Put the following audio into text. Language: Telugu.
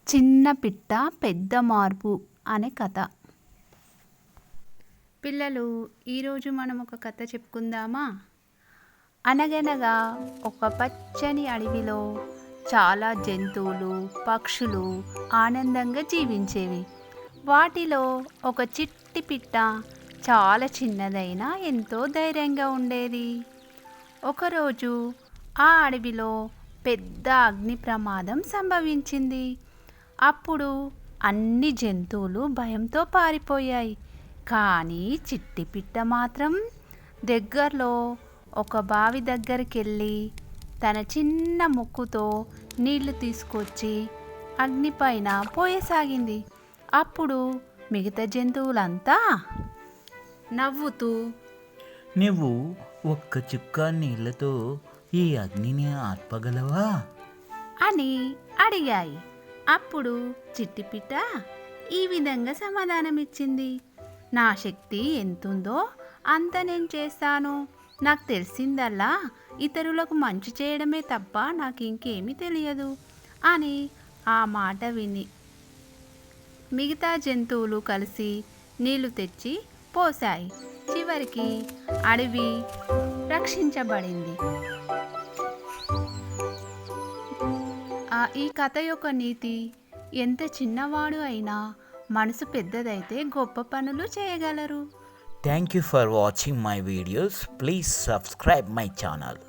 చిన్న పిట్ట పెద్ద మార్పు అనే కథ. పిల్లలు, ఈరోజు మనం ఒక కథ చెప్పుకుందామా? అనగనగా ఒక పచ్చని అడవిలో చాలా జంతువులు, పక్షులు ఆనందంగా జీవించేవి. వాటిలో ఒక చిట్టి పిట్ట చాలా చిన్నదైనా ఎంతో ధైర్యంగా ఉండేది. ఒకరోజు ఆ అడవిలో పెద్ద అగ్ని ప్రమాదం సంభవించింది. అప్పుడు అన్ని జంతువులు భయంతో పారిపోయాయి. కానీ చిట్టి పిట్ట మాత్రం దగ్గరలో ఒక బావి దగ్గరికెళ్ళి తన చిన్న ముక్కుతో నీళ్లు తీసుకొచ్చి అగ్నిపైన పోయసాగింది. అప్పుడు మిగతా జంతువులంతా నవ్వుతూ, నువ్వు ఒక్క చుక్క నీళ్లతో ఈ అగ్నిని ఆర్పగలవా అని అడిగాయి. అప్పుడు చిట్టిపిట్ట ఈ విధంగా సమాధానమిచ్చింది. నా శక్తి ఎంతుందో అంత నేను చేస్తాను. నాకు తెలిసిందల్లా ఇతరులకు మంచి చేయడమే తప్ప నాకు ఇంకేమీ తెలియదు అని ఆ మాట విని మిగతా జంతువులు కలిసి నీళ్లు తెచ్చి పోశాయి. చివరికి అడవి రక్షించబడింది. ఈ కథ యొక్క నీతి, ఎంత చిన్నవాడు అయినా మనసు పెద్దదైతే గొప్ప పనులు చేయగలరు. Thank you for watching my videos. Please subscribe my channel.